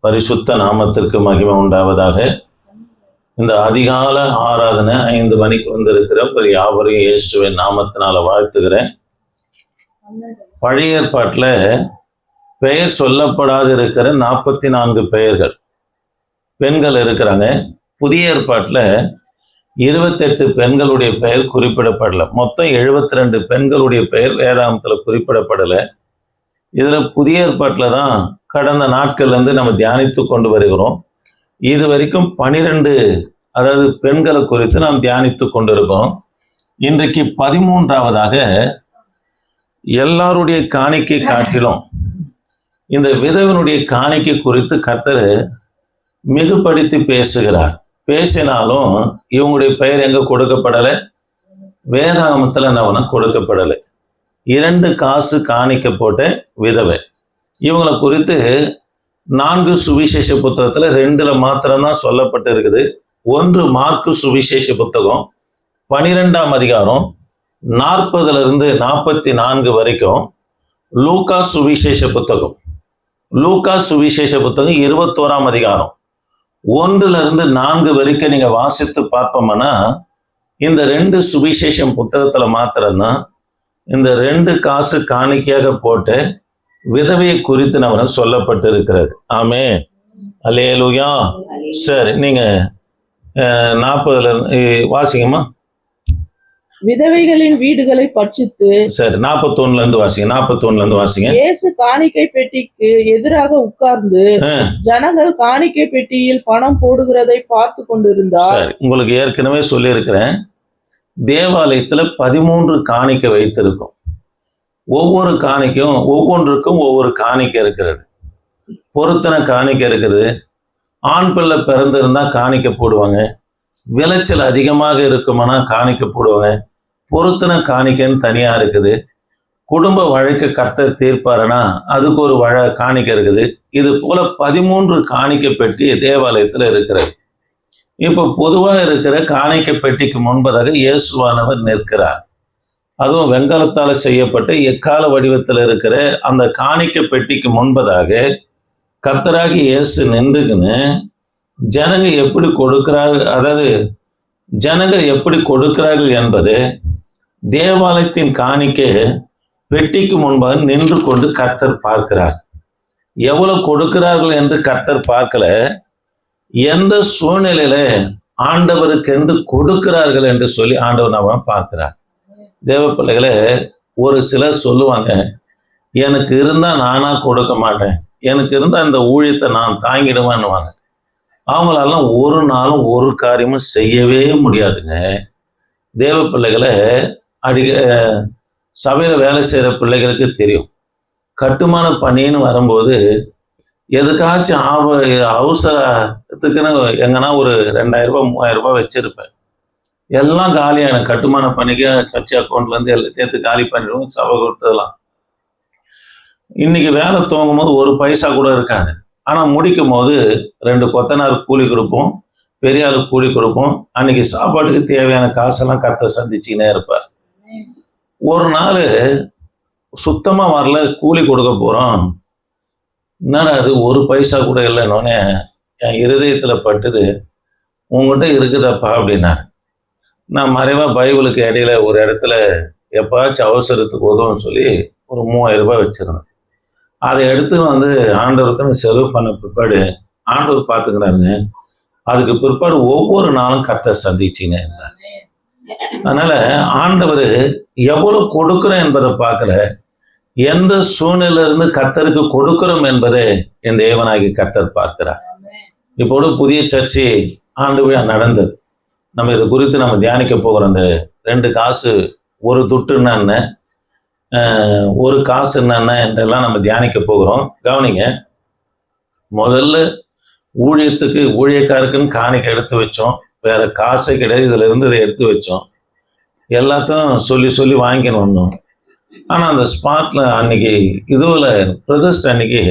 பரிசுத்த நாமத்திற்கு மகிமை உண்டாவதாக. இந்த அதிகால ஆராதனை 5 மணிக்கு வந்திருக்கிற யாவரையும் இயேசுவின் நாமத்தினால வாழ்த்துகிறேன். பழைய ஏற்பாட்டில் பெயர் சொல்லப்படாது இருக்கிற 44 பெயர்கள் பெண்கள் இருக்கிறாங்க. புதிய ஏற்பாட்டில் 28 பெண்களுடைய பெயர் குறிப்பிடப்படலை. மொத்தம் 72 பெண்களுடைய பெயர் வேதாகமத்தில் குறிப்பிடப்படலை. இதில் புதிய ஏற்பாட்டில் தான் கடந்த நாட்கள்லேருந்து நம்ம தியானித்து கொண்டு வருகிறோம். இது வரைக்கும் 12 அதாவது பெண்களை குறித்து நாம் தியானித்து கொண்டிருக்கோம். இன்றைக்கு 13வதாக எல்லாருடைய காணிக்கை காட்டிலும் இந்த விதவனுடைய காணிக்கை குறித்து கர்த்தர் மிகுபடுத்தி பேசுகிறார். பேசினாலும் இவங்களுடைய பெயர் எங்க கொடுக்கப்படலை? வேதாகமத்தில் நவன கொடுக்கப்படலை. 2 காசு காணிக்க போட்ட விதவை இவங்களை குறித்து 4 சுவிசேஷ புத்தகத்தில் 2 மாத்திரம்தான் சொல்லப்பட்டு இருக்குது. 1 மார்க்கு சுவிசேஷ புத்தகம் 12ஆம் அதிகாரம் 40 44 வரைக்கும். லூக்கா சுவிசேஷ புத்தகம் 21ஆம் அதிகாரம் 1-4 வரைக்கும் நீங்க வாசித்து பார்ப்போம்னா இந்த 2 சுவிசேஷம் புத்தகத்துல மாத்திரம்தான் இந்த 2 காசு காணிக்கையாக போட்டு விதவையை குறித்து நம்ம சொல்லப்பட்டு இருக்கிறது. ஆமே, அல்லேலூயா. சரி, நீங்க 40 வாசிங்கம்மா. விதவைகளின் வீடுகளை பட்சித்து. சரி, 41 வாசிங்க. இயேசு காணிக்கை பெட்டிக்கு எதிராக உட்கார்ந்து ஜனங்கள் காணிக்கை பெட்டியில் பணம் போடுகிறதை பார்த்து கொண்டிருந்தார். உங்களுக்கு ஏற்கனவே சொல்லியிருக்கிறேன், தேவாலயத்துல 13 காணிக்கை வைத்திருக்கும். ஒவ்வொரு காணிக்கும் ஒவ்வொன்றுக்கும் ஒவ்வொரு காணிக்கை இருக்கிறது. பொருத்தன காணிக்கை இருக்கிறது. ஆண் பிள்ளை பிறந்திருந்தா காணிக்கை போடுவாங்க. விளைச்சல் அதிகமாக இருக்குமானா காணிக்கை போடுவாங்க. பொருத்தன காணிக்கைன்னு தனியா இருக்குது. குடும்ப வழக்கு கர்த்தர் தீர்ப்பாருன்னா அதுக்கு ஒரு காணிக்கை இருக்குது. இது போல 13 காணிக்கை பெட்டி தேவாலயத்துல இருக்கிறது. இப்போ பொதுவா இருக்கிற காணிக்கை பெட்டிக்கு முன்பதாக இயேசுவானவர் நிற்கிறார். அதுவும் வெண்கலத்தால செய்யப்பட்ட எக்கால வடிவத்தில் இருக்கிற அந்த காணிக்கை பெட்டிக்கு முன்பதாக கர்த்தராகி இயேசு நின்றுக்குன்னு ஜனங்க எப்படி கொடுக்கிறார்கள், அதாவது ஜனங்க எப்படி கொடுக்கிறார்கள் என்பது தேவாலயத்தின் காணிக்கை பெட்டிக்கு முன்பாக நின்று கொண்டு கர்த்தர் பார்க்கிறார். எவ்வளவு கொடுக்கிறார்கள் என்று கர்த்தர் பார்க்கல, எந்த சூழ்நிலையில ஆண்டவருக்கு என்று கொடுக்கிறார்கள் என்று சொல்லி ஆண்டவர் நாம பார்க்கிறார். தேவ பிள்ளைகளை, ஒரு சிலர் சொல்லுவாங்க, எனக்கு இருந்தா நானா கொடுக்க மாட்டேன், எனக்கு இருந்தா இந்த ஊழியத்தை நான் தாங்கிடுவேன்னுவாங்க. அவங்களாலாம் ஒரு நாளும் ஒரு காரியமும் செய்யவே முடியாதுங்க. தேவ பிள்ளைகளை, சபையில வேலை செய்யற பிள்ளைகளுக்கு தெரியும், கட்டுமான பணின்னு வரும்போது எதுக்காச்சும் அவசரத்துக்குன்னு எங்கன்னா ஒரு 2000 ரூபாய் 3000 ரூபாய் வச்சிருப்பேன். எல்லாம் காலியான கட்டுமான பணிக்கு சர்ச் அக்கௌண்ட்ல இருந்து எல்லாத்தையும் காலி பண்ணிடுவோம். சபை கொடுத்ததெல்லாம் இன்னைக்கு வேலை துவங்கும் போது ஒரு பைசா கூட இருக்காது. ஆனா முடிக்கும் போது 2 கொத்தனார் கூலி கொடுப்போம், பெரிய ஆளு கூலி கொடுப்போம். அன்னைக்கு சாப்பாட்டுக்கு தேவையான காசெல்லாம் கர்த்தர் சந்திச்சுக்கினே இருப்பார். ஒரு நாள் சுத்தமா வரல, கூலி கொடுக்க போறோம், என்னடா அது ஒரு பைசா கூட இல்லைன்னொன்னே என் இருதயத்துல பட்டுது, உங்ககிட்ட இருக்குதாப்பா அப்படின்னாரு. நான் மறைவா பைபிளுக்கு இடையில ஒரு இடத்துல எப்பாச்சும் அவசரத்துக்கு உதவுன்னு சொல்லி ஒரு 3000 ரூபாய் வச்சிருந்தேன். அதை எடுத்து ஆண்டவருக்குன்னு செலவு பண்ண பிற்பாடு ஆண்டவர் பார்த்துக்கிறாருங்க. அதுக்கு பிற்பாடு ஒவ்வொரு நாளும் கர்த்தர் சந்திச்சுன்னு இருந்தார். அதனால ஆண்டவர் எவ்வளவு கொடுக்கிறோம் என்பதை பார்க்கல, எந்த சூழ்நிலையில இருந்து கர்த்தருக்கு கொடுக்கிறோம் என்பதை என் தேவனாகி கர்த்தர் பார்க்கிறார். இப்போது புதிய சர்ச்சை ஆண்டு விழா நடந்தது. நம்ம இதை குறித்து நம்ம தியானிக்க போகிறோம். அந்த 2 காசு ஒரு துட்டுன்னா என்ன, ஒரு காசு என்னன்னா என்றெல்லாம் நம்ம தியானிக்க போகிறோம். கவனிங்க, முதல்ல ஊழியத்துக்கு ஊழியக்காருக்குன்னு காணிக்கை எடுத்து வச்சோம். வேற காசே கிடையாது, இதுல இருந்து இதை எடுத்து வச்சோம். எல்லாத்தையும் சொல்லி சொல்லி வாங்கின்னு வந்தோம். ஆனா அந்த ஸ்பாட்ல அன்னைக்கு இதுல பிரதிஷ்டை அன்னைக்கு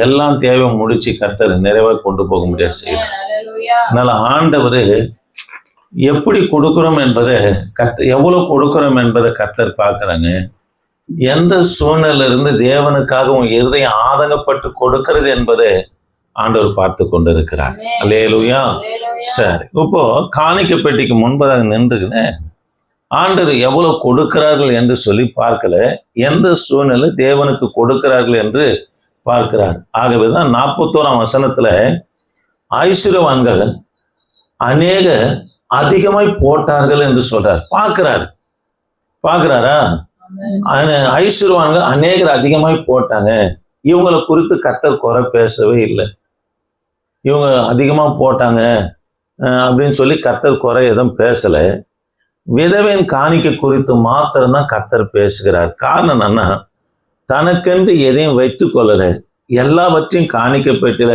எல்லாம் தேவை முடிச்சு கர்த்தர் நிறைவாக கொண்டு போக முடியாது செய்யலாம். அதனால ஆண்டவர் எப்படி கொடுக்கிறோம் என்பதை எவ்வளவு கொடுக்கிறோம் என்பதை கர்த்தர் பார்க்கிறாங்க. எந்த சூழ்நிலையில இருந்து தேவனுக்காக உன் இருதயம் ஆதங்கப்பட்டு கொடுக்கிறது என்பதை ஆண்டவர் பார்த்து கொண்டிருக்கிறார். அல்லேலூயா. சரி, இப்போ காணிக்கை பெட்டிக்கு முன்பதாக நின்றுக்குன்னு ஆண்டவர் எவ்வளவு கொடுக்கிறார்கள் என்று சொல்லி பார்க்கல, எந்த சூழ்நிலை தேவனுக்கு கொடுக்கிறார்கள் என்று பார்க்கிறார். ஆகவேதான் 41ஆம் வசனத்துல ஐஸ்வர்யவான்கள் அநேக அதிகமாய் போட்டார்கள் என்று சொல்றார். பார்க்கிறாரா? ஐஸ்வர்யவான்கள் அநேகர் அதிகமாய் போட்டாங்க. இவங்களை குறித்து கர்த்தர் குறை பேசவே இல்லை. இவங்க அதிகமா போட்டாங்க அப்படின்னு சொல்லி கர்த்தர் குறை எதுவும் பேசல. விதவையின் காணிக்கை குறித்து மாத்திரம்தான் கர்த்தர் பேசுகிறார். காரணம் என்னன்னா, தனக்கென்று எதையும் வைத்துக் கொள்ளல, எல்லாவற்றையும் காணிக்கை பெட்டியில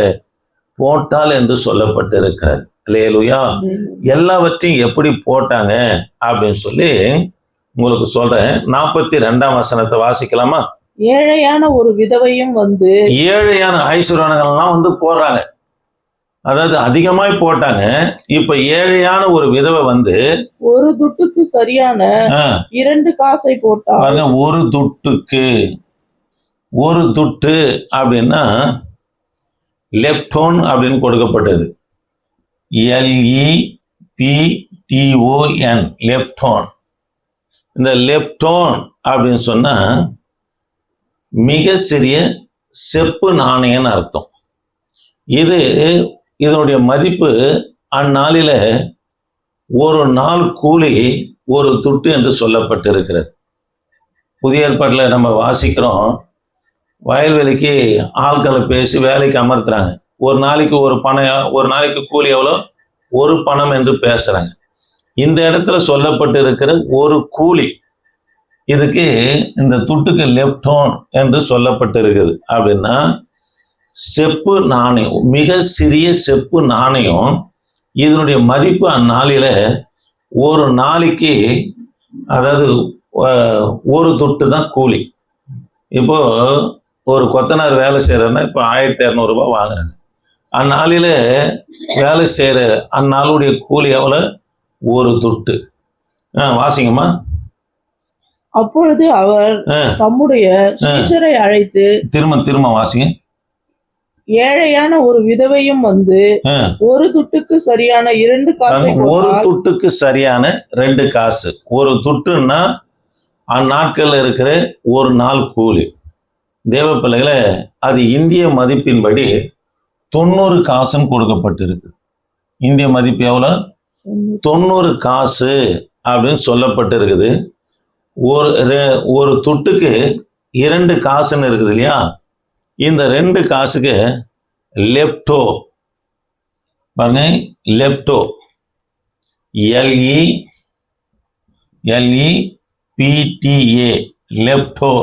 போட்டால் என்று சொல்லப்பட்டிருக்கிறார். அல்லேலூயா. எல்லாவற்றையும் எப்படி போட்டாங்க அப்படின்னு சொல்லி உங்களுக்கு சொல்றேன். 42ஆம் வசனத்தை வாசிக்கலாமா? ஏழையான ஒரு விதவையும் வந்து, ஏழையான ஐஸ்வர்யவான்கள்லாம் வந்து போடுறாங்க, அதாவது அதிகமாய் போட்டாங்க. இப்ப ஏழையான ஒரு விதவை வந்து ஒரு துட்டுக்கு சரியான 2 காசை போட்டார். ஒரு துட்டுக்கு, ஒரு துட்டு அப்படின்னா லெப்டோன் அப்படின்னு கொடுக்கப்பட்டது. LEPTON, லெப்டோன். இந்த லெப்டோன் அப்படின்னு சொன்னா மிக சிறிய செப்பு நாணயம்னு அர்த்தம். இதனுடைய மதிப்பு அந்நாளில ஒரு நாள் கூலி ஒரு துட்டு என்று சொல்லப்பட்டிருக்கிறது. புதிய ஏற்பாட்டில் நம்ம வாசிக்கிறோம், வயல்வெளிக்கு ஆட்களை பேசி வேலைக்கு அமர்த்துறாங்க. ஒரு நாளைக்கு ஒரு பணம், ஒரு நாளைக்கு கூலி எவ்வளோ, ஒரு பணம் என்று பேசுறாங்க. இந்த இடத்துல சொல்லப்பட்டு இருக்கிற ஒரு கூலி, இதுக்கு இந்த துட்டுக்கு லெப்டோன் என்று சொல்லப்பட்டு இருக்குது. அப்படின்னா செப்பு நாணயம், மிக சிறிய செப்பு நாணயம். இதனுடைய மதிப்பு அந்நாளில ஒரு நாளைக்கு, அதாவது ஒரு துட்டு தான் கூலி. இப்போ ஒரு கொத்தனார் வேலை செய்யறதுன்னா இப்போ 1200 ரூபாய் வாங்குறாங்க. அந்நாளில வேலை செய்யற அந்நாளுடைய கூலி எவ்வளவு? ஒரு துட்டு. வாசிங்கம்மா. அப்பொழுது அவர் தம்முடைய சீஷரை அழைத்து, திரும்ப வாசிங்க. ஏழையான ஒரு விதவையும் வந்து ஒரு துட்டுக்கு சரியான 2 காசை ஒரு போட்டால், துட்டுக்கு சரியான 2 காசு. ஒரு துட்டுன்னா அந்நாட்கள்ல இருக்கிற ஒரு நாள் கூலி. தேவ பிள்ளைகளை, அது இந்திய மதிப்பின்படி 90 காசுன்னு கொடுக்கப்பட்டிருக்கு. இந்திய மதிப்பு எவ்வளவு? 90 காசு அப்படின்னு சொல்லப்பட்டு இருக்குது. ஒரு துட்டுக்கு 2 காசுன்னு இருக்குது இல்லையா? இந்த 2 காசுக்கு லெப்டோ பாருங்க, லெப்டோ, LEPTA, லெப்டோ.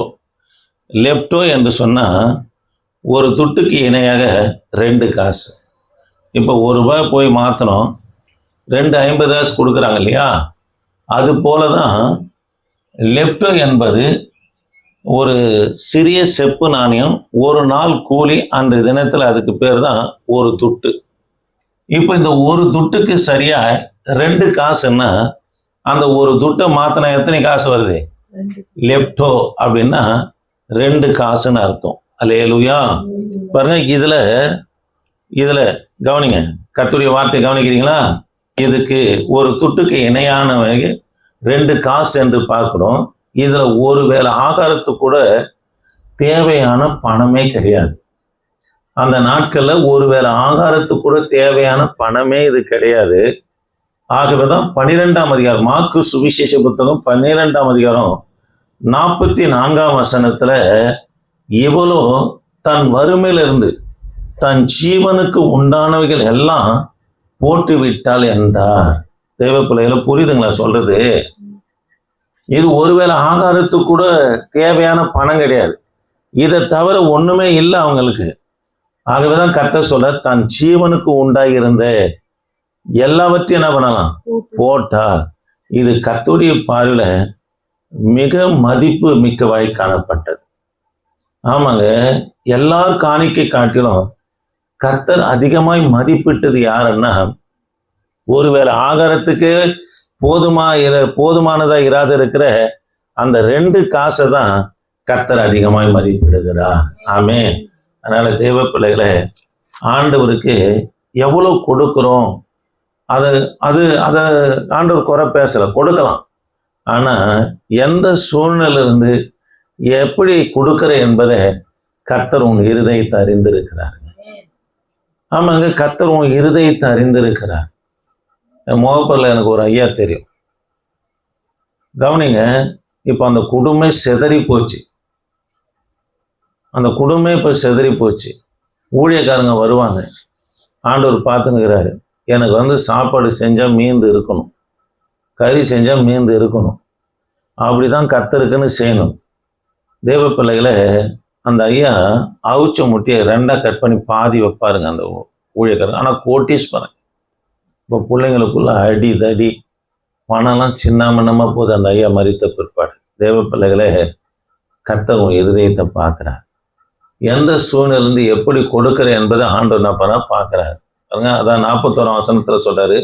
லெப்டோ என்று சொன்னா ஒரு துட்டுக்கு இணையாக 2 காசு. இப்போ ₹1 போய் மாத்தணும், 2.50 காசு கொடுக்குறாங்க இல்லையா? அது போலதான் லெப்டோ என்பது ஒரு சிறிய செப்பு நாணயம், ஒரு நாள் கூலி. அன்றைய தினத்துல அதுக்கு பேர் தான் ஒரு துட்டு. இப்போ இந்த ஒரு துட்டுக்கு சரியா 2 காசுன்னா அந்த ஒரு துட்டை மாத்தினா எத்தனை காசு வருது? லெப்டோ அப்படின்னா 2 காசுன்னு அர்த்தம். அல்லேலூயா. பாருங்க, இதுல கவனிங்க, கர்த்தருடைய வார்த்தை கவனிக்கிறீங்களா? இதுக்கு ஒரு துட்டுக்கு இணையான 2 காசு என்று பார்க்கிறோம். இதுல ஒருவேளை ஆகாரத்துக்கு கூட தேவையான பணமே கிடையாது. அந்த நாட்கள்ல ஒருவேளை ஆகாரத்துக்கு கூட தேவையான பணமே இது கிடையாது. ஆகவேதான் 12ஆம் அதிகாரம், மாற்கு சுவிசேஷ புத்தகம் 12ஆம் அதிகாரம் 44ஆம் வசனத்துல இவளோ தன் வறுமையிலிருந்து தன் ஜீவனுக்கு உண்டானவைகள் எல்லாம் போட்டு விட்டாள் என்றார். தேவ பிள்ளைகளை, புரியுதுங்களா சொல்றது? இது ஒருவேளை ஆகாரத்துக்கு கூட தேவையான பணம் கிடையாது. இதை தவிர ஒண்ணுமே இல்லை அவங்களுக்கு. ஆகவேதான் கர்த்தர் சொல்ல, தன் ஜீவனுக்கு உண்டாயிருந்த எல்லாவற்றையும் என்ன பண்ணலாம்? போட்டா. இது கர்த்தருடைய பார்வையில மிக மதிப்பு மிக்கவாய் காணப்பட்டது. ஆமாங்க, எல்லார் காணிக்கை காட்டிலும் கர்த்தர் அதிகமாய் மதிப்பிட்டது யாருன்னா, ஒருவேளை ஆகாரத்துக்கு போதுமானதா இராத இருக்கிற அந்த 2 காசை தான் கர்த்தர் அதிகமாய் மதிப்பிடுகிறார். ஆமென். அதனால தேவ பிள்ளைகளை, ஆண்டவருக்கு எவ்வளவு கொடுக்கிறோம், அது அது அதை ஆண்டவர் குறை பேசல, கொடுக்கலாம். ஆனா எந்த சூழ்நிலை இருந்து எப்படி கொடுக்கிற என்பதை கர்த்தர் உன் இருதயத்தை அறிந்திருக்கிறார். ஆமாங்க, கர்த்தர் உன் இருதயத்தை அறிந்திருக்கிறார். முகப்பரில் எனக்கு ஒரு ஐயா தெரியும், கவனிங்க. இப்போ அந்த குடும்பம் சிதறி போச்சு, அந்த குடும்பம் இப்போ சிதறி போச்சு. ஊழியக்காரங்க வருவாங்க, ஆண்டவர் பார்த்துன்னுக்கிறாரு, எனக்கு சாப்பாடு செஞ்சால் மீந்து இருக்கணும், கறி செஞ்சால் மீந்து இருக்கணும், அப்படிதான் கர்த்தருக்குன்னு செய்யணும். தேவ பிள்ளைகளை அந்த ஐயா அவிச்ச முட்டையை 2ஆ கட் பண்ணி பாதி வைப்பாருங்க அந்த ஊழியக்காரங்க. ஆனால் கோட்டீஸ்வரன். இப்போ பிள்ளைங்களுக்குள்ள அடி தடி பணம்லாம் சின்னாமன்னமாக போகுது அந்த ஐயா மரித்த பிற்பாடு. தேவ பிள்ளைகளே, கர்த்தர் உன் இருதயத்தை பார்க்குறார். எந்த சூழ்நிலிருந்து எப்படி கொடுக்கிற என்பதை ஆண்டவர் என்ன பண்ண பார்க்குறாரு. அதான் 41ஆம் வசனத்தில் சொல்றாரு,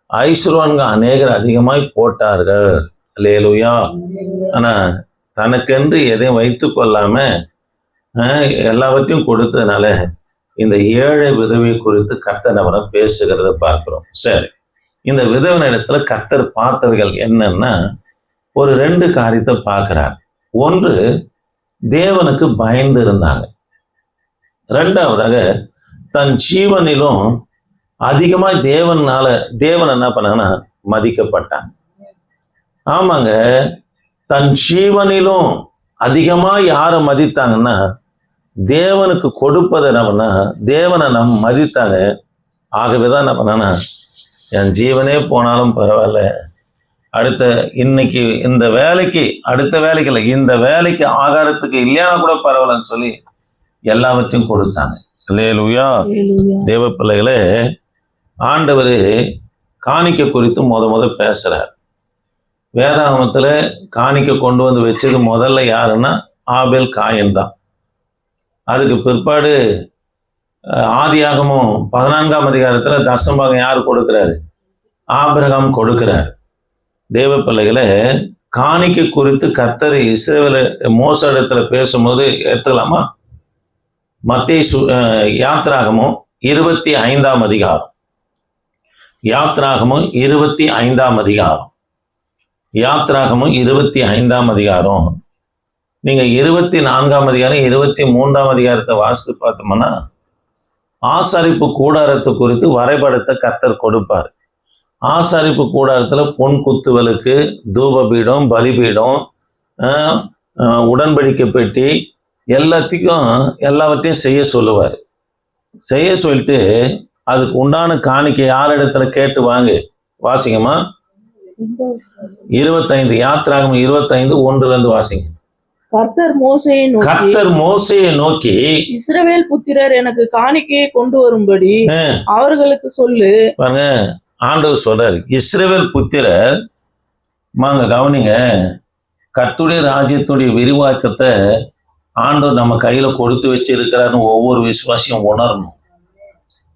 ஐஸ்வர்வான்கள் அநேகர் அதிகமாய் போட்டார்கள், அல்லேலூயா. ஆனா தனக்கென்று எதையும் வைத்து கொள்ளாம எல்லாவற்றையும் கொடுத்ததுனால இந்த ஏழை விதவை குறித்து கர்த்தர் அவரை பேசுகிறத பார்க்கிறோம். சரி, இந்த விதவன் இடத்துல கர்த்தர் பார்த்தவர்கள் என்னன்னா ஒரு 2 காரியத்தை பார்க்கிறார். ஒன்று, தேவனுக்கு பயந்து இருந்தாங்க. 2ஆவதாக தன் ஜீவனிலும் அதிகமாக தேவன் என்ன பண்ணாங்கன்னா மதிக்கப்பட்டாங்க. ஆமாங்க, தன் ஜீவனிலும் அதிகமா யாரை மதித்தாங்கன்னா தேவனுக்கு கொடுப்பதை என்னன்னா தேவனை மதித்தாங்க. ஆகவேதான் என்ன பண்ணான்னா, என் ஜீவனே போனாலும் பரவாயில்ல, இன்னைக்கு இந்த வேலைக்கு அடுத்த வேலைக்கு இல்லை, இந்த வேலைக்கு ஆகாரத்துக்கு இல்லையானா கூட பரவாயில்லன்னு சொல்லி எல்லாவற்றையும் கொடுத்தாங்க. அல்லேலூயா. தேவ பிள்ளைகளே, ஆண்டவர் காணிக்கை குறித்து முத பேசுறார். வேதாகமத்துல காணிக்கை கொண்டு வந்து வச்சது முதல்ல யாருன்னா ஆபேல், காயின் தான். அதுக்கு பிற்பாடு ஆதியாகமம் 14ஆம் அதிகாரத்துல தசமபாகம் யார் கொடுக்கிறாரு? ஆபிரகாம் கொடுக்கிறார். தேவ பிள்ளைகளை, காணிக்கை குறித்து கர்த்தர் இஸ்ரவேல் மோசே இடத்துல பேசும்போது எடுத்துக்கலாமா? மத்தேயு யாத்ராகமம் 25ஆம் அதிகாரம், யாத்ராகமம் 25ஆம் அதிகாரம், யாத்ராகமம் 25ஆம் அதிகாரம். நீங்க 24ஆம் அதிகாரம் 23ஆம் அதிகாரத்தை வாசித்து பார்த்தோம்னா ஆசாரிப்பு கூடாரத்தை குறித்து வரைபடத்தை கர்த்தர் கொடுப்பார். ஆசாரிப்பு கூடாரத்துல பொன் குத்துவலுக்கு, தூபபீடம், பலிபீடம், உடன்படிக்கை பெட்டி எல்லாவற்றையும் செய்ய சொல்லுவார். செய்ய சொல்லிட்டு அதுக்கு உண்டான காணிக்கை யார் இடத்துல கேட்டு வாங்க. வாசிங்கம்மா 25, யாத்ராகமம் 25:1 வாசிங்க. கர்த்தர் மோசேயை நோக்கி இஸ்ரவேல் புத்திரர் எனக்கு காணிக்கையை கொண்டு வரும்படி அவர்களுக்கு சொல்லு. பாருங்க, ஆண்டவர் சொல்றாரு, இஸ்ரவேல் புத்திரர், வாங்க கவனிங்க, கர்த்தருடைய ராஜ்யத்துடைய விரிவாக்கத்தை ஆண்டவர் நம்ம கையில கொடுத்து வச்சிருக்கிறாருன்னு ஒவ்வொரு விசுவாசியும் உணரணும்.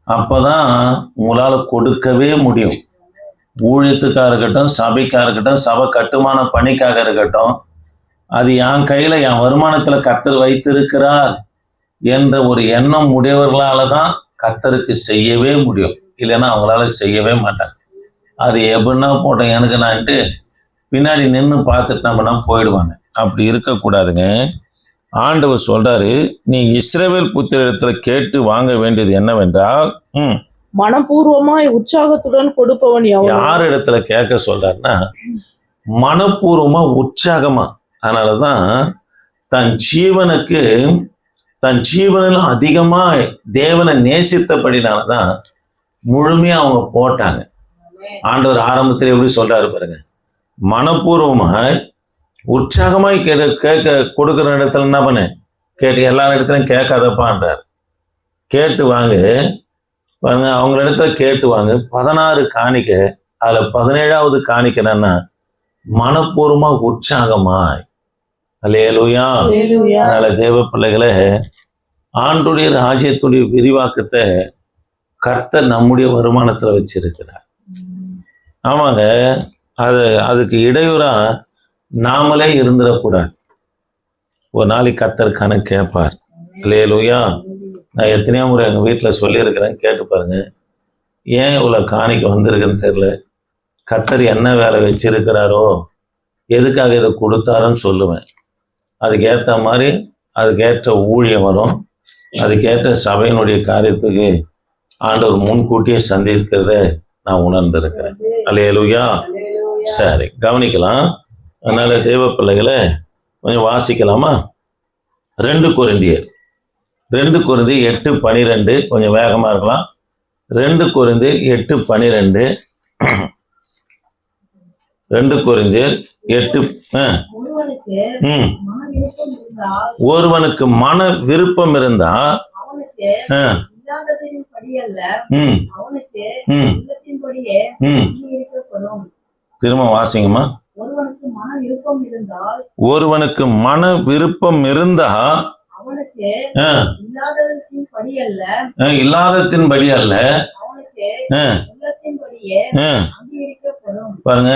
அப்பதான் உங்களால கொடுக்கவே முடியும். ஊழியத்துக்காக இருக்கட்டும், சபைக்காக இருக்கட்டும், சபை கட்டுமான பணிக்காக இருக்கட்டும், அது என் கையில என் வருமானத்துல கர்த்தர் வைத்திருக்கிறார் என்ற ஒரு எண்ணம் உடையவர்களால தான் கர்த்தருக்கு செய்யவே முடியும். இல்லைன்னா அவங்களால செய்யவே மாட்டாங்க. அது எப்படின்னா போட்டோம் எனக்கு நான்ட்டு பின்னாடி நின்று பார்த்துட்டு நம்மனா போயிடுவாங்க. அப்படி இருக்கக்கூடாதுங்க. ஆண்டவர் சொல்றாரு, நீ இஸ்ரவேல் புத்திரத்துல கேட்டு வாங்க வேண்டியது என்னவென்றால், மனப்பூர்வமாய் உற்சாகத்துடன் கொடுப்பவன் யார் இடத்துல கேட்க சொல்றாருன்னா மனப்பூர்வமா உற்சாகமா. அதனாலதான் தன் ஜீவனிலும் அதிகமா தேவனை நேசித்தபடினாலதான் முழுமையா அவங்க போட்டாங்க. ஆண்டவர் ஆரம்பத்தில் எப்படி சொல்றாரு பாருங்க, மனப்பூர்வமாய் உற்சாகமாய் கேட்க கொடுக்குற இடத்துல என்ன பண்ண கேட்டு எல்லா இடத்துலையும் கேட்காதப்பான்றார். கேட்டு வாங்க பாருங்க, அவங்க இடத்துல கேட்டு வாங்க. 16 காணிக்கை, அதுல 17ஆவது காணிக்கை என்னன்னா மனப்பூர்வமா உற்சாகமாய். அல்லேலூயா. அதனால தேவ பிள்ளைகளை, ஆண்டுடைய ராஜ்யத்துடைய விரிவாக்கத்தை கர்த்தர் நம்முடைய வருமானத்துல வச்சிருக்கிறார். ஆமாங்க, அதுக்கு இடையூறா நாமளே இருந்துடக்கூடாது. ஒரு நாளைக்கு கர்த்தர் கணக்கு கேட்பார். அல்லேலூயா. நான் எத்தனையோ முறை எங்கள் வீட்டில் சொல்லியிருக்கிறேன், கேட்டு பாருங்க. ஏன் இவ்வளோ காணிக்க வந்திருக்குன்னு தெரியல. கர்த்தர் என்ன வேலை வச்சிருக்கிறாரோ, எதுக்காக இதை கொடுத்தாருன்னு சொல்லுவேன். அதுக்கேற்ற மாதிரி அதுக்கேற்ற ஊழியம் வரும். அதுக்கேற்ற சபையினுடைய காரியத்துக்கு ஆண்டவர் முன்கூட்டியே சந்திக்கிறத நான் உணர்ந்திருக்கிறேன். அல்லேலூயா. சரி, கவனிக்கலாம். அதனால தேவ பிள்ளைகளை கொஞ்சம் வாசிக்கலாமா? 2 கொரிந்தியர் 8:12 கொஞ்சம் வேகமா இருக்கலாம். 2 கொரிந்தியர் 8:12 2 கொரிந்தியர் 8 ஒருவனுக்கு மன விருப்பம் இருந்தா திரும்ப வாசிங்கம்மா. ஒருவனுக்கு மன விருப்பம் இருந்தா இல்லாதத்தின்படி அல்ல, பாருங்க,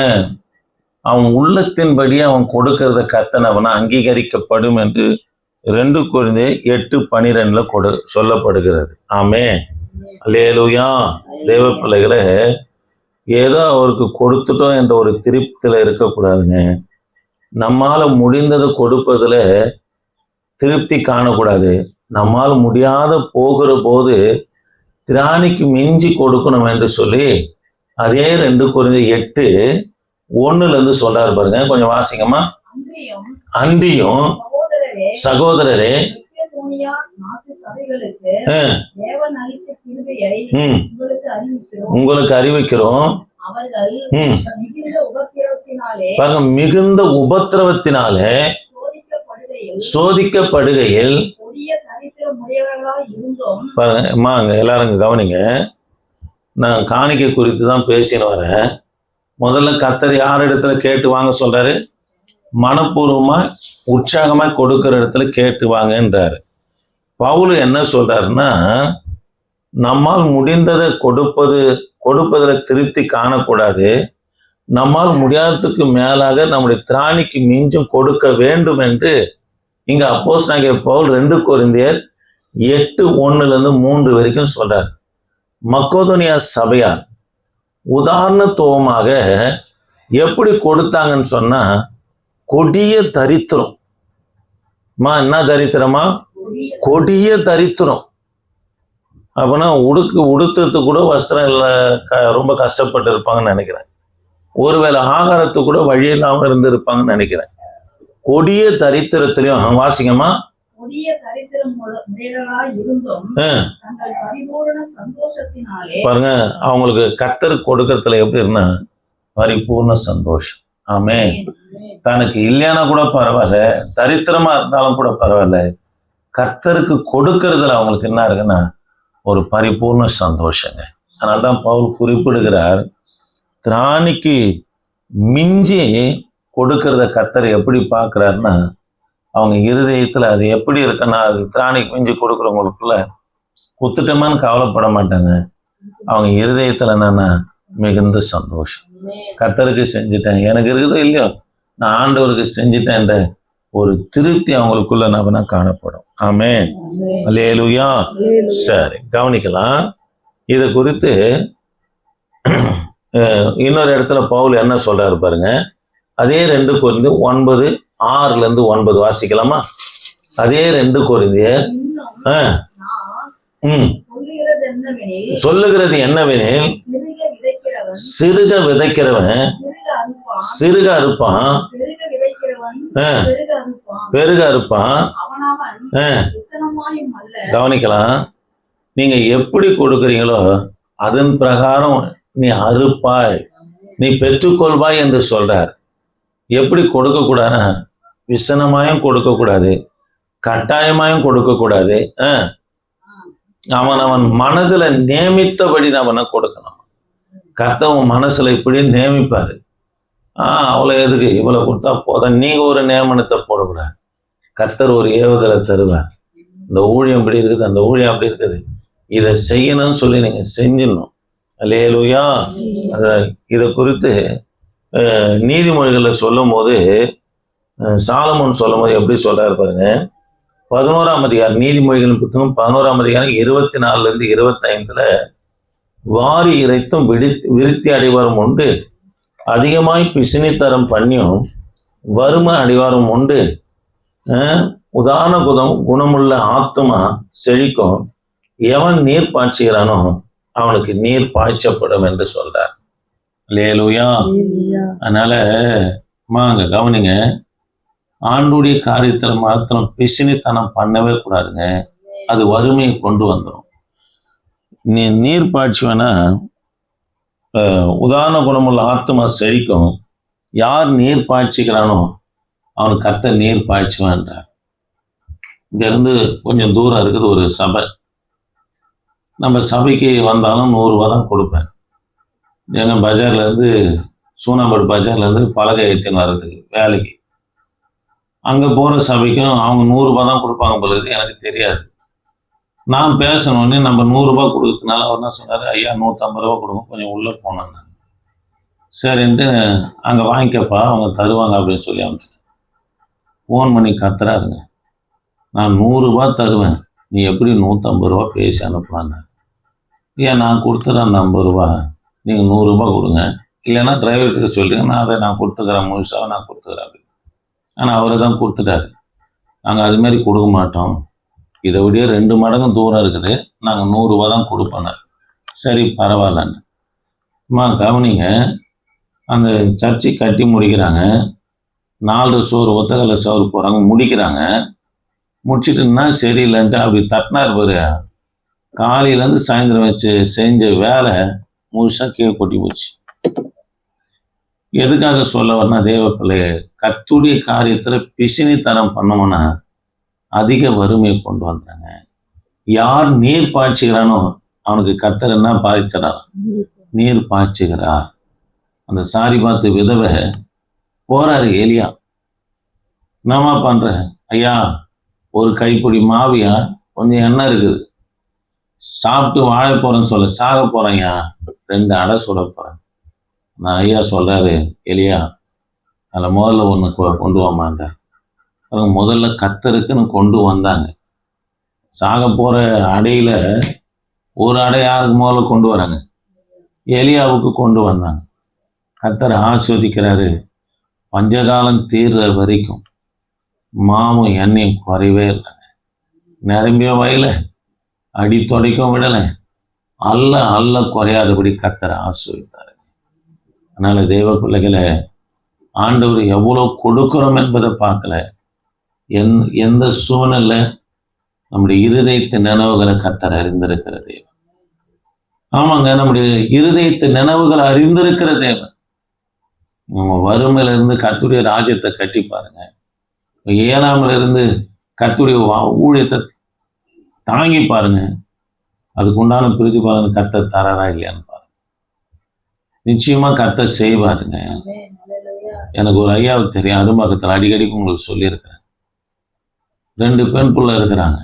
அவன் உள்ளத்தின்படி அவன் கொடுக்கறத கர்த்தர் அவனை அங்கீகரிக்கப்படும் என்று 2 கொரிந்தியர் 8:12 சொல்லப்படுகிறது. ஆமே. அல்லேலூயா. தேவ பிள்ளைகளை, ஏதோ அவருக்கு கொடுத்துட்டோம் என்ற ஒரு திருப்தியில இருக்கக்கூடாதுங்க. நம்மால முடிந்ததை கொடுப்பதுல திருப்தி காணக்கூடாது. நம்மால் முடியாத போகிற போது திராணிக்கு மிஞ்சி கொடுக்கணும் என்று சொல்லி அதே 2 கொரிந்தியர் 8:1 சொல்றாரு பாருங்க. கொஞ்சம் வாசிங்கம்மா. அன்றியும் சகோதரரே, உங்களுக்கு அறிவிக்கிறோம், மிகுந்த உபத்திரவத்தினாலே சோதிக்கப்படுகையில் பாருங்க, எல்லாரும் கவனிங்க. நான் காணிக்கை குறித்து தான் பேசின்னு வரேன். முதல்ல கர்த்தர் யார் இடத்துல கேட்டு வாங்க சொல்றாரு? மனப்பூர்வமா உற்சாகமா கொடுக்கிற இடத்துல கேட்டு வாங்கன்றாரு. பவுல் என்ன சொல்றாருன்னா, நம்மால் முடிந்ததை கொடுப்பதில் திருப்தி காணக்கூடாது. நம்மால் முடியாததுக்கு மேலாக நம்முடைய திராணிக்கு மிஞ்சும் கொடுக்க வேண்டும் என்று இங்க அப்போஸ்தலனாகிய பவுல் 2 கொரிந்தியர் 8:1 வரைக்கும் சொல்றார். மக்கோதோனியா சபையார் உதாரணத்துவமாக எப்படி கொடுத்தாங்கன்னு சொன்னா, கொடிய தரித்திரம். என்ன தரித்திரமா? கொடிய தரித்திரம். அப்படின்னா உடுத்துறதுக்கு கூட வஸ்திரம் இல்லை, ரொம்ப கஷ்டப்பட்டு இருப்பாங்கன்னு நினைக்கிறேன். ஒருவேளை ஆகாரத்துக்கு கூட வழி இல்லாம இருந்திருப்பாங்கன்னு நினைக்கிறேன். கொடிய தரித்திரத்திலையும் வாசிங்கம்மா. பாருங்க, அவங்களுக்கு கர்த்தர் கொடுக்கறதுல எப்படி இருந்தா பரிபூர்ண சந்தோஷம். ஆமே. தனக்கு இல்லையானா கூட பரவாயில்ல, தரித்திரமா இருந்தாலும் கூட பரவாயில்ல, கர்த்தருக்கு கொடுக்கறதுல அவங்களுக்கு என்ன இருக்குன்னா ஒரு பரிபூர்ண சந்தோஷங்க. அதனால்தான் பவுல் குறிப்பிடுகிறார், திராணிக்கு மிஞ்சி கொடுக்கறத கர்த்தர் எப்படி பார்க்கிறாருன்னா, அவங்க இருதயத்துல அது எப்படி இருக்குன்னா, அது திராணிக்கு மிஞ்சி கொடுக்குறவங்களுக்குள்ள குத்துட்டமான்னு கவலைப்பட மாட்டாங்க. அவங்க இருதயத்துல என்னன்னா மிகுந்த சந்தோஷம். கர்த்தருக்கு செஞ்சுட்டேன், எனக்கு இருக்குதோ இல்லையோ, நான் ஆண்டவருக்கு செஞ்சுட்டேன்ற ஒரு திருப்தி அவங்களுக்குள்ள நவனா காணப்படும். ஆமென். அல்லேலூயா. சரி, கவனிக்கலாம். இதை குறித்து இன்னொரு இடத்துல பவுல் என்ன சொல்றாரு பாருங்க. அதே 2 கொரிந்தியர் 9:6 வாசிக்கலாமா? அதே 2 கொரிந்தியர் சொல்லுகிறது என்னவெனில், சிறுக விதைக்கிறவன் சிறுக அறுப்பான், பெருக அறுப்பான். கவனிக்கலாம். நீங்க எப்படி கொடுக்குறீங்களோ அதன் பிரகாரம் நீ அறுப்பாய், நீ பெற்றுக்கொள்வாய் என்று சொல்றார். எப்படி கொடுக்க கூடாதுன்னா, விசனமாயும் கொடுக்க கூடாது, கட்டாயமாயும் கொடுக்க கூடாது. அவன் மனதுல நியமித்தபடி அவனை கொடுக்கணும். கர்த்தர் மனசுல இப்படி நியமிப்பாரு. அவ்வளோ எதுக்கு இவ்வளவு கொடுத்தா போதும், நீங்க ஒரு நியமனத்தை போடக்கூடாது. கர்த்தர் ஒரு ஏவுதலை தருவார். இந்த ஊழியம் இப்படி இருக்குது, அந்த ஊழியம் அப்படி இருக்குது, இதை செய்யணும்னு சொல்லி நீங்க செஞ்சிடணும். அல்லேலூயா. இதை குறித்து நீதிமொழிகளை சொல்லும் போது சாலமோன் சொல்லும் போது எப்படி சொல்றாரு பாருங்க. 11ஆம் அதிகாரம், நீதிமொழிகளின் புத்தகம் 11ஆம் அதிகாரம் 24 25 வாரி இறைத்தும் விருத்தி அடைவாரும் உண்டு, அதிகமாய் பிசினித்தரம் பண்ணியும் வறுமை அடைவாரும் உண்டு, உதாரண குணமுள்ள ஆத்துமா செழிக்கும், எவன் நீர் பாய்ச்சுகிறானோ அவனுக்கு நீர் பாய்ச்சப்படும் என்று சொல்றார். அல்லேலூயா. அதனால அங்க கவனிங்க, ஆண்டுடைய காரியத்துல மாத்திரம் பிசினித்தனம் பண்ணவே கூடாதுங்க. அது வறுமையை கொண்டு வந்துடும். நீ நீர் பாய்ச்சுவேனா, உதாரண குணமுள்ள ஆத்துமா செழிக்கும், யார் நீர் பாய்ச்சிக்கிறானோ அவனுக்கு கர்த்தர் நீர் பாய்ச்சுவான்றார். இங்க இருந்து கொஞ்சம் தூரம் இருக்குது ஒரு சபை. நம்ம சபைக்கு வந்தாலும் 100 ரூபா தான் கொடுப்பேன். ஏன்னா பஜார்ல இருந்து, சூனாம்பேடு பஜார்ல இருந்து பலகை ஏற்றின்னு வர்றதுக்கு வேலைக்கு, அங்க போற சபைக்கும் அவங்க 100 ரூபா தான் கொடுப்பாங்க பொழுது எனக்கு தெரியாது. நான் பேசணுன்னே நம்ம 100 ரூபா கொடுக்கறதுனால அவர் என்ன சொன்னாரு, ஐயா 150 ரூபா கொடுங்க, கொஞ்சம் உள்ள போனேன். சரின்ட்டு அங்க வாங்கிக்கப்பா, அவங்க தருவாங்க அப்படின்னு சொல்லி அனுப்பிச்சிட்டேன். ஃபோன் பண்ணி கத்துறாருங்க, நான் 100 ரூபா தருவேன், நீ எப்படி 150 ரூபா பேசி அனுப்புறான்னு. ஏன் நான் கொடுத்துறேன் அந்த 50 ரூபா, நீங்கள் 100 ரூபா கொடுங்க, இல்லைன்னா டிரைவர்கிட்ட சொல்லுங்க, நான் அதை நான் கொடுத்துக்கிறேன், முழுசாக நான் கொடுத்துக்கிறேன் அப்படின்னு. ஆனால் அவரை தான் கொடுத்துட்டாரு. நாங்கள் அது மாதிரி கொடுக்க மாட்டோம், இதை விட 2 மடங்கு தூரம் இருக்குது, நாங்கள் 100 ரூபா தான் கொடுப்போம். சரி பரவாயில்லன்னு. கவனிங்க, அந்த சர்ச்சை கட்டி முடிக்கிறாங்க, 4 சோறு ஒத்தகலை சோறு போகிறாங்க, முடிக்கிறாங்க. முடிச்சுட்டுன்னா சரியில்லைன்ட்டு அப்படி தட்டினார் பாரு, காலையிலேருந்து சாயந்தரம் வச்சு செஞ்ச வேலை முழுசாக கீழே கொட்டி போச்சு. எதுக்காக சொல்ல வரனா, தேவ பிள்ளைய கர்த்தருடைய காரியத்துல பிசினித்தனம் பண்ணோம்னா அதிக வறுமையை கொண்டு வந்தாங்க. யார் நீர் பாய்ச்சுகிறானோ அவனுக்கு கர்த்தர் என்ன பாய்ச்சுறான், நீர் பாய்ச்சுகிறா. அந்த சாரி பார்த்து விதவை போறாரு எலியா, என்னமா பண்ற, ஐயா ஒரு கைப்பிடி மாவியா, கொஞ்சம் எண்ணெய் இருக்குது, சாப்பிட்டு வாழ போறேன்னு சொல்ல, சாக போறேன்யா, 2 அடை சுட போறேன். நான் ஐயா சொல்றாரு, எலியா அதில் முதல்ல ஒன்று கொண்டு வாமாண்டார். அவங்க முதல்ல கர்த்தருக்குன்னு கொண்டு வந்தாங்க. சாக போற அடையில ஒரு அடை யாருக்கு முதல்ல கொண்டு வராங்க, எலியாவுக்கு கொண்டு வந்தாங்க. கர்த்தர் ஆஸ்வதிக்கிறாரு, பஞ்சகாலம் தீர்ற வரைக்கும் மாவும் எண்ணெயும் குறைவே இல்லைங்க. நிரம்பிய வயல அடி தொடைக்கும் விடலை, அல்ல குறையாதபடி கர்த்தர் ஆஸ்வதித்தாரு. அதனால தேவ பிள்ளைகளை, ஆண்டவர் எவ்வளோ கொடுக்கிறோம் என்பதை பார்க்கல, எந்த சூழ்நிலை நம்முடைய இருதயத்து நினைவுகளை கர்த்தர் அறிந்திருக்கிற தேவன். ஆமாங்க, நம்முடைய இருதயத்து நினைவுகளை அறிந்திருக்கிற தேவன். நம்ம வறுமையில இருந்து கர்த்தருடைய ராஜ்யத்தை கட்டி பாருங்க, ஏழாமல இருந்து கர்த்தருடைய ஊழியத்தை தாங்கி பாருங்க, அதுக்கு உண்டான பிரதிபலன் கர்த்தர் தராரா இல்லையான்னு பாருங்க. நிச்சயமா கர்த்தர் செய்வாருங்க. எனக்கு ஒரு ஐயாவுக்கு தெரியும், அரும்பாக்கத்தில் அடிக்கடி உங்களுக்கு சொல்லியிருக்கிறேன். 2 பெண் பிள்ளை இருக்கிறாங்க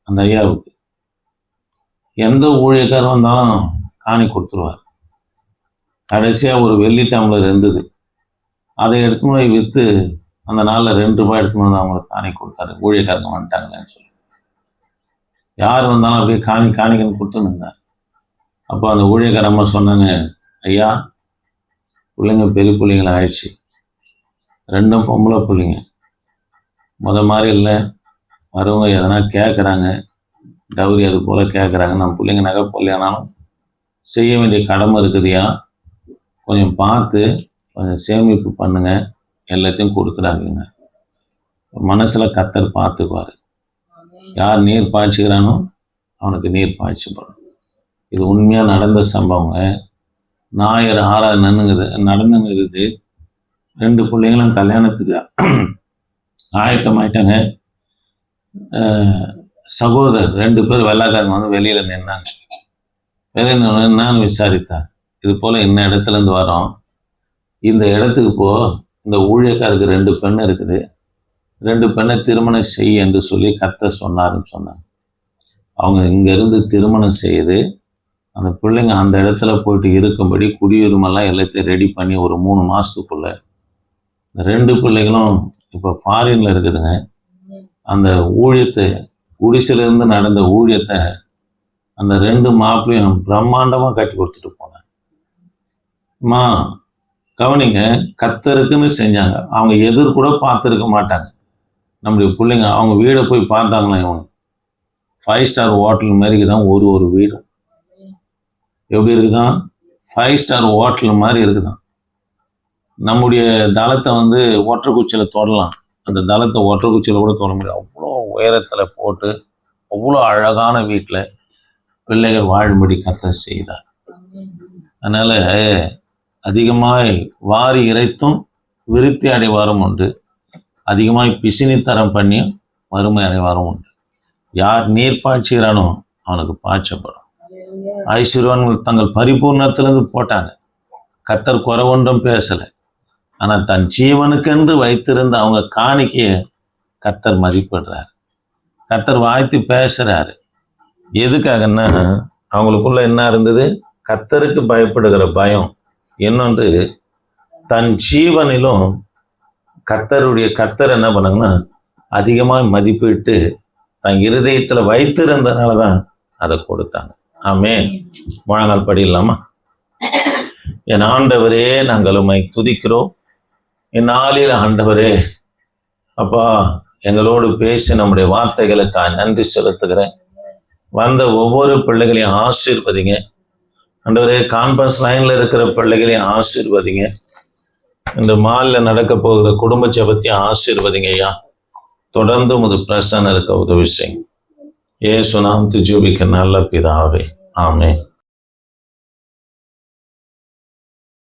அந்த ஐயாவுக்கு. எந்த ஊழியக்காரர் வந்தாலும் காணி கொடுத்துருவார். கடைசியா ஒரு வெள்ளி டம்ளர் இருந்தது, அதை எடுத்துன்னு போய் விற்று அந்த நாளில் 2 ரூபாய் எடுத்துன்னு வந்து அவங்களுக்கு காணி கொடுத்தாரு. ஊழியக்காரங்க வந்துட்டாங்களேன்னு சொல்லி யார் வந்தாலும் அப்படியே காணிக்கன்னு கொடுத்துன்னு இருந்தார். அப்போ அந்த ஊழியக்காரம்மா சொன்னாங்க, ஐயா பிள்ளைங்க பெரிய பிள்ளைங்கள ஆயிடுச்சு, 2 பொம்பளை பிள்ளைங்க, மாதிரி இல்லை, வரவங்க எதனா கேட்குறாங்க, டவுரி அது போல் கேட்குறாங்க, நம்ம பிள்ளைங்க நகை பொல்லையானாலும் செய்ய வேண்டிய கடமை இருக்குதுயா, கொஞ்சம் பார்த்து கொஞ்சம் சேமிப்பு பண்ணுங்க, எல்லாத்தையும் கொடுத்துடாதீங்க. மனசில் கர்த்தர் பார்த்துக்குவார். யார் நீர் பாய்ச்சுக்கிறானோ அவனுக்கு நீர் பாய்ச்சப்படும். இது உண்மையாக நடந்த சம்பவங்க. ஞாயிறு 6 நடந்துங்கிறது. 2 பிள்ளைங்களும் கல்யாணத்துக்கு ஆயத்தமாயிட்டாங்க. சகோதரர் 2 பேர் வெள்ளாக்காரங்க வந்து வெளியில் நின்னாங்க. வெளியில் நான் விசாரித்தேன், இது போல் இன்ன இடத்துலேருந்து வரோம், இந்த இடத்துக்கு இந்த ஊழியக்காருக்கு 2 பெண் இருக்குது, 2 பெண்ணை திருமணம் செய்ய என்று சொல்லி கர்த்தர் சொன்னாருன்னு சொன்னாங்க. அவங்க இங்கேருந்து திருமணம் செய்து அந்த பிள்ளைங்க அந்த இடத்துல போயிட்டு இருக்கும்படி குடியுரிமெல்லாம் எல்லாத்தையும் ரெடி பண்ணி ஒரு 3 மாதத்துக்குள்ள 2 பிள்ளைகளும் இப்போ ஃபாரின்ல இருக்குதுங்க. அந்த ஊழியத்தை, குடிசிலிருந்து நடந்த ஊழியத்தை அந்த 2 மாப்பிளையும் பிரம்மாண்டமா கட்டி கொடுத்துட்டு போனாங்க. கவனிங்க, கர்த்தருக்குன்னு செஞ்சாங்க. அவங்க எதிர் கூட பார்த்துருக்க மாட்டாங்க. நம்முடைய பிள்ளைங்க அவங்க வீடை போய் பார்த்தாங்களா, இவங்க 5 ஸ்டார் ஹோட்டல் மாதிரிக்கு தான் ஒரு வீடும். எப்படி இருக்குதான்? 5 ஸ்டார் ஹோட்டல் மாதிரி இருக்குதான். நம்முடைய தளத்தை ஒற்றைக்குச்சியில் தொடலாம். அந்த தளத்தை ஒற்றைக்குச்சியில் கூட தொட முடியாது. அவ்வளோ உயரத்தில் போட்டு அவ்வளோ அழகான வீட்டில் பிள்ளைகள் வாழும்படி கர்த்தர் செய்தார். அதனால் அதிகமாய் வாரி இறைத்தும் விருத்தி அடைவாரும் உண்டு, அதிகமாய் பிசினித்தரம் பண்ணி வறுமை அடைவாரும் உண்டு. யார் நீர் பாய்ச்சுகிறானோ அவனுக்கு பாய்ச்சப்படும். ஐஸ்வர்யவான்கள் தங்கள் பரிபூர்ணத்திலிருந்து போட்டாங்க. கர்த்தர் குறை ஒன்றும் பேசலை. ஆனால் தன் ஜீவனுக்கென்று வைத்திருந்த அவங்க காணிக்கையை கர்த்தர் மதிப்பிடுறார். கர்த்தர் வாழ்த்தி பேசுறாரு. எதுக்காகன்னா அவங்களுக்குள்ள என்ன இருந்தது? கர்த்தருக்கு பயப்படுகிற பயம். இன்னொன்று, தன் ஜீவனிலும் கர்த்தர் என்ன பண்ணாங்கன்னா அதிகமாக மதிப்பிட்டு தன் இருதயத்தில் வைத்திருந்தனால தான் அதை கொடுத்தாங்க. ஆமென். முழங்கால் படியில்லாமா? என் ஆண்டவரே, நாங்கள் உம்மை துதிக்கிறோம். இந்நாளில் ஆண்டவரே, அப்பா, எங்களோடு பேசி நம்முடைய வார்த்தைகளுக்காக நன்றி செலுத்துகிறேன். வந்த ஒவ்வொரு பிள்ளைகளையும் ஆசீர்வதிங்க ஆண்டவரே. கான்ஃபரன்ஸ் லைன்ல இருக்கிற பிள்ளைகளையும் ஆசீர்வதிங்க. இந்த மாலில் நடக்க போகிற குடும்ப ஜெபத்தையும் ஆசீர்வதிங்க ஐயா. தொடர்ந்து உமது பிரசன்னம் இருக்க உதவி செய்யுங்க. இயேசு நாமத்தில் ஜெபிக்க நல்ல பிதாவே, ஆமென்.